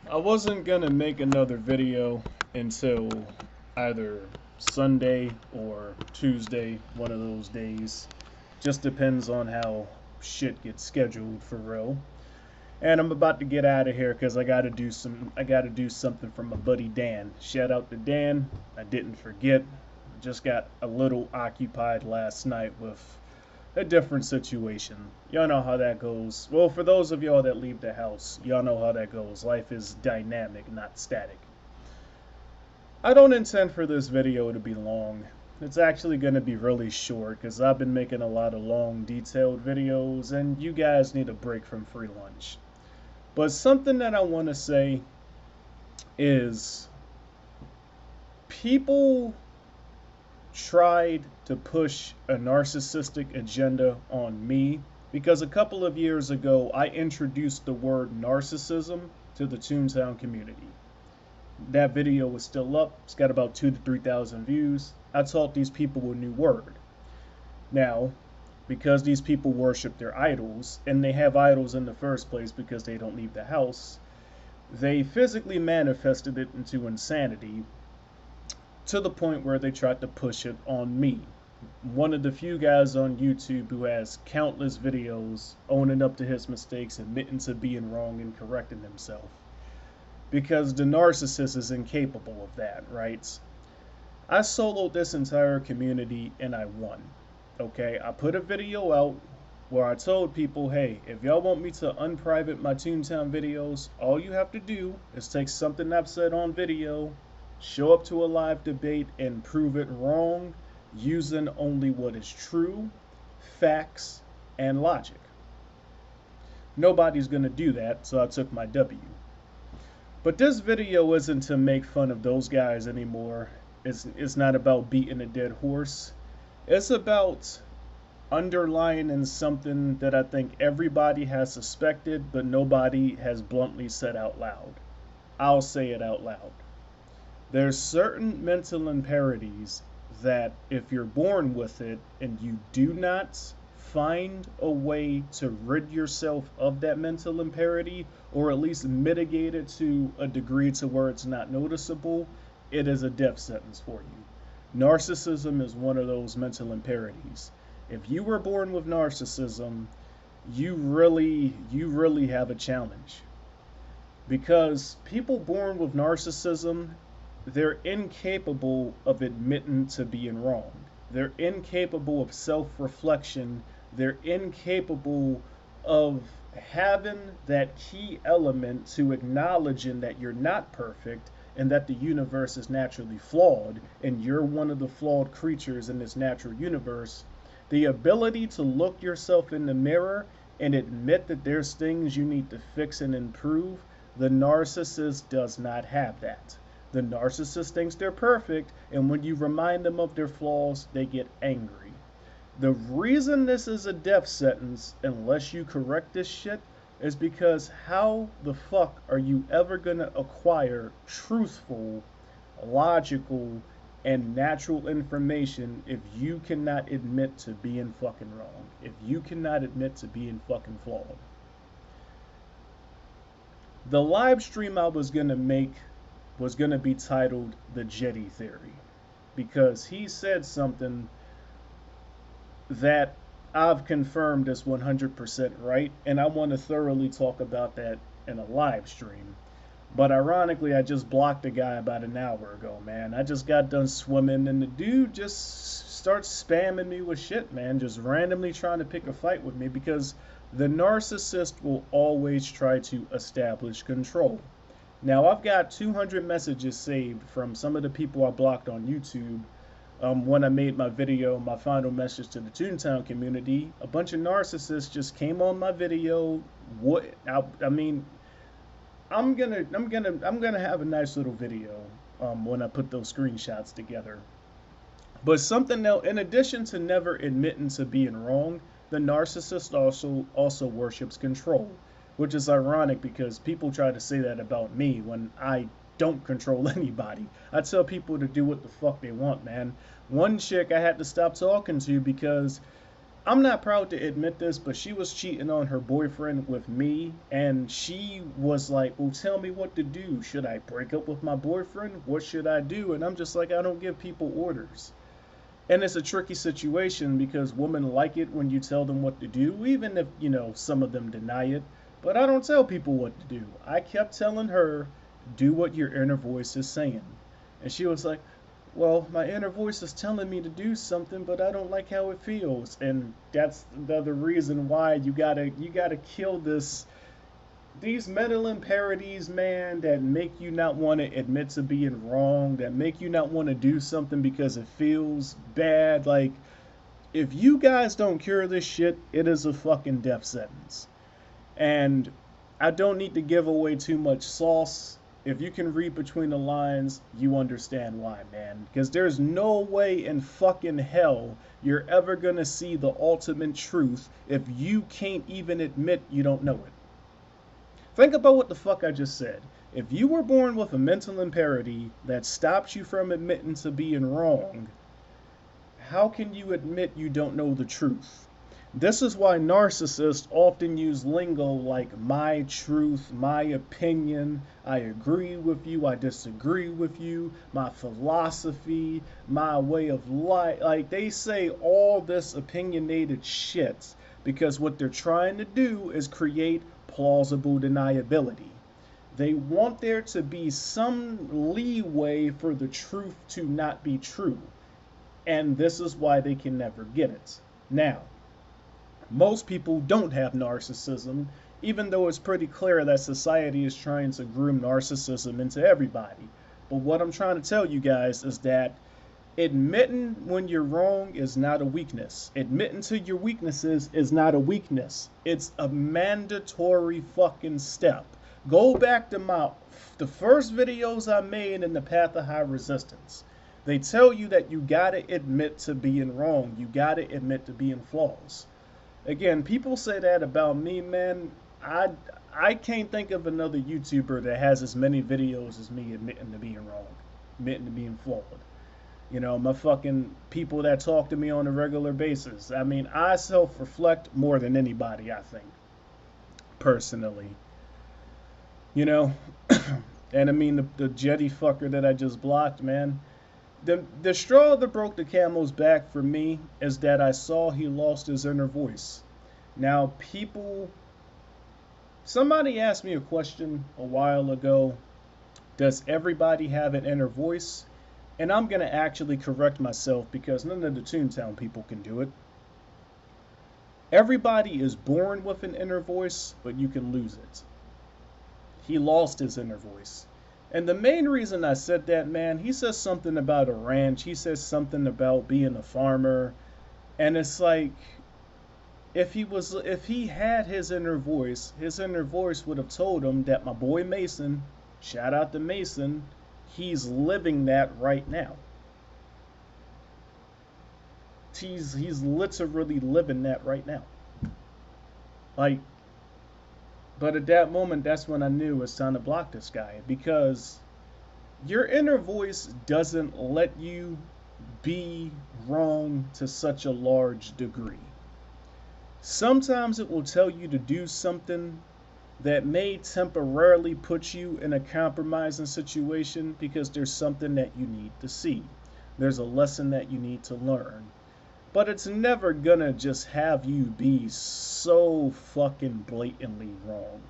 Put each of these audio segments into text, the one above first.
I wasn't gonna make another video until either Sunday or Tuesday, one of those days. Just depends on how shit gets scheduled for real. And I'm about to get out of here because I gotta do something for my buddy Dan. Shout out to Dan. I didn't forget. Just got a little occupied last night with a different situation. Y'all know how that goes. Well, for those of y'all that leave the house, y'all know how that goes. Life is dynamic, not static. I don't intend for this video to be long. It's actually going to be really short because I've been making a lot of long, detailed videos, and you guys need a break from free lunch. But something that I want to say is people tried to push a narcissistic agenda on me because a couple of years ago I introduced the word narcissism to the Toontown community. That video was still up. It's got about 2,000 to 3,000 views. I taught these people a new word. Now, because these people worship their idols, and they have idols in the first place because they don't leave the house, they physically manifested it into insanity to the point where they tried to push it on me. One of the few guys on YouTube who has countless videos owning up to his mistakes, admitting to being wrong and correcting himself. Because the narcissist is incapable of that, right? I soloed this entire community and I won. Okay, I put a video out where I told people, hey, if y'all want me to unprivate my Toontown videos, all you have to do is take something I've said on video, show up to a live debate, and prove it wrong using only what is true, facts, and logic. Nobody's going to do that, so I took my W. But this video isn't to make fun of those guys anymore. It's not about beating a dead horse. It's about underlining something that I think everybody has suspected, but nobody has bluntly said out loud. I'll say it out loud. There's certain mental impurities that if you're born with it and you do not find a way to rid yourself of that mental impurity, or at least mitigate it to a degree to where it's not noticeable, it is a death sentence for you. Narcissism is one of those mental impurities. If you were born with narcissism, you really have a challenge. Because people born with narcissism, they're incapable of admitting to being wrong. They're incapable of self-reflection. They're incapable of having that key element to acknowledging that you're not perfect and that the universe is naturally flawed and you're one of the flawed creatures in this natural universe. The ability to look yourself in the mirror and admit that there's things you need to fix and improve, the narcissist does not have that. The narcissist thinks they're perfect, and when you remind them of their flaws, they get angry. The reason this is a death sentence, unless you correct this shit, is because how the fuck are you ever gonna acquire truthful, logical, and natural information if you cannot admit to being fucking wrong? If you cannot admit to being fucking flawed? The live stream I was gonna make was going to be titled The Jetty Theory, because he said something that I've confirmed is 100% right, and I want to thoroughly talk about that in a live stream. But ironically, I just blocked a guy about an hour ago, man. I just got done swimming, and the dude just starts spamming me with shit, man, just randomly trying to pick a fight with me, because the narcissist will always try to establish control. Now, I've got 200 messages saved from some of the people I blocked on YouTube. When I made my video, my final message to the Toontown community, a bunch of narcissists just came on my video. I mean, I'm gonna have a nice little video when I put those screenshots together. But something else, in addition to never admitting to being wrong, the narcissist also worships control, which is ironic because people try to say that about me when I don't control anybody. I tell people to do what the fuck they want, man. One chick I had to stop talking to because I'm not proud to admit this, but she was cheating on her boyfriend with me, and she was like, well, tell me what to do. Should I break up with my boyfriend? What should I do? And I'm just like, I don't give people orders. And it's a tricky situation because women like it when you tell them what to do, even if, some of them deny it. But I don't tell people what to do. I kept telling her, do what your inner voice is saying. And she was like, well, my inner voice is telling me to do something, but I don't like how it feels. And that's the other reason why you gotta kill these mental impurities, man, that make you not want to admit to being wrong, that make you not want to do something because it feels bad. Like, if you guys don't cure this shit, it is a fucking death sentence. And I don't need to give away too much sauce. If you can read between the lines, you understand why, man. Because there's no way in fucking hell you're ever gonna see the ultimate truth if you can't even admit you don't know it. Think about what the fuck I just said. If you were born with a mental impairity that stops you from admitting to being wrong, how can you admit you don't know the truth? This is why narcissists often use lingo like my truth, my opinion, I agree with you, I disagree with you, my philosophy, my way of life. Like, they say all this opinionated shit because what they're trying to do is create plausible deniability. They want there to be some leeway for the truth to not be true. And this is why they can never get it. Now, most people don't have narcissism, even though it's pretty clear that society is trying to groom narcissism into everybody. But what I'm trying to tell you guys is that admitting when you're wrong is not a weakness. Admitting to your weaknesses is not a weakness. It's a mandatory fucking step. Go back to the first videos I made in the Path of High Resistance. They tell you that you gotta admit to being wrong. You gotta admit to being flaws. Again, people say that about me, man. I can't think of another YouTuber that has as many videos as me admitting to being wrong, admitting to being flawed. My fucking people that talk to me on a regular basis. I mean, I self-reflect more than anybody, I think, personally. And I mean, the Jetty fucker that I just blocked, man. The straw that broke the camel's back for me is that I saw he lost his inner voice. Now, somebody asked me a question a while ago, does everybody have an inner voice? And I'm going to actually correct myself because none of the Toontown people can do it. Everybody is born with an inner voice, but you can lose it. He lost his inner voice. And the main reason I said that, man, he says something about a ranch. He says something about being a farmer. And it's like, if he had his inner voice would have told him that my boy Mason, shout out to Mason, he's living that right now. He's literally living that right now. Like, but at that moment, that's when I knew it was time to block this guy, because your inner voice doesn't let you be wrong to such a large degree. Sometimes it will tell you to do something that may temporarily put you in a compromising situation because there's something that you need to see. There's a lesson that you need to learn. But it's never gonna just have you be so fucking blatantly wrong.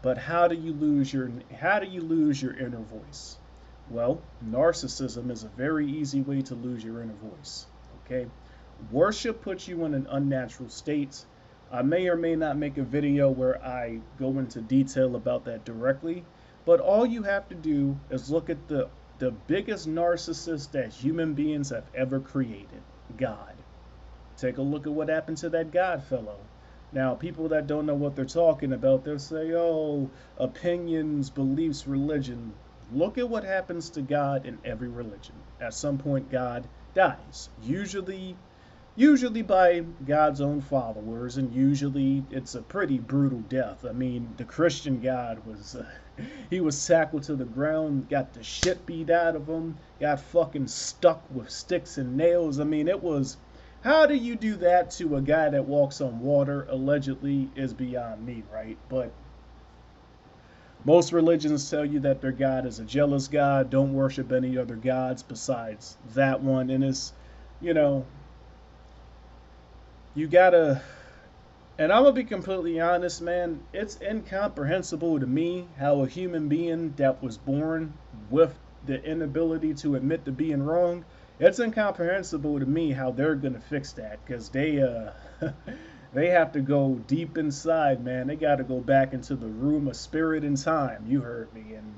But how do you lose your inner voice? Well, narcissism is a very easy way to lose your inner voice. Okay? Worship puts you in an unnatural state. I may or may not make a video where I go into detail about that directly, but all you have to do is look at the biggest narcissist that human beings have ever created. God. Take a look at what happened to that God fellow. Now, people that don't know what they're talking about, they'll say, oh, opinions, beliefs, religion. Look at what happens to God in every religion. At some point, God dies. Usually by God's own followers, and usually it's a pretty brutal death. I mean, the Christian God was, he was tackled to the ground, got the shit beat out of him, got fucking stuck with sticks and nails. I mean, it was How do you do that to a guy that walks on water, allegedly, is beyond me, right? But most religions tell you that their God is a jealous God. Don't worship any other gods besides that one. And it's, you know, you gotta, and I'm gonna be completely honest, man, it's incomprehensible to me how a human being that was born with the inability to admit to being wrong, it's incomprehensible to me how they're gonna fix that, because they have to go deep inside, man. They got to go back into the room of spirit and time. You heard me. And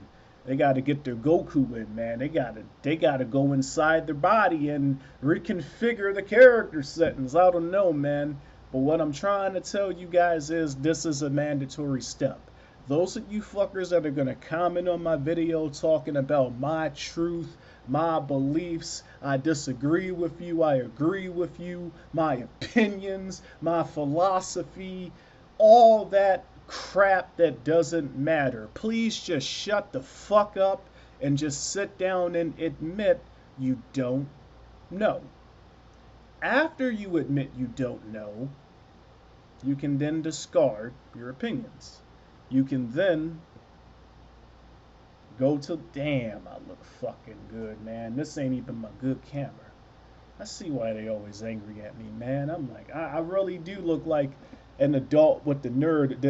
they got to get their Goku in, man. They got to go inside their body and reconfigure the character settings. I don't know, man. But what I'm trying to tell you guys is this is a mandatory step. Those of you fuckers that are going to comment on my video talking about my truth, my beliefs, I disagree with you, I agree with you, my opinions, my philosophy, all that crap that doesn't matter. Please just shut the fuck up and just sit down and admit you don't know. After you admit you don't know, you can then discard your opinions. You can then go to, damn, I look fucking good, man. This ain't even my good camera. I see why they always angry at me, man. I'm like, I really do look like an adult with the nerd,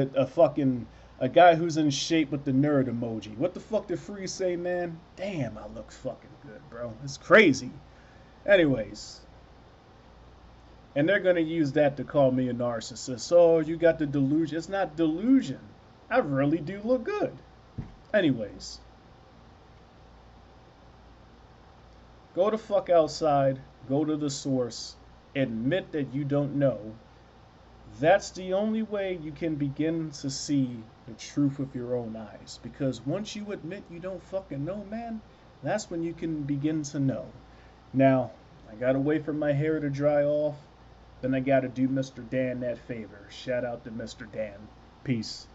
a guy who's in shape with the nerd emoji. What the fuck did Free say, man? Damn, I look fucking good, bro. It's crazy. Anyways. And they're going to use that to call me a narcissist. Oh, you got the delusion. It's not delusion. I really do look good. Anyways. Go the fuck outside. Go to the source. Admit that you don't know. That's the only way you can begin to see the truth with your own eyes. Because once you admit you don't fucking know, man, that's when you can begin to know. Now, I gotta wait for my hair to dry off. Then I gotta do Mr. Dan that favor. Shout out to Mr. Dan. Peace.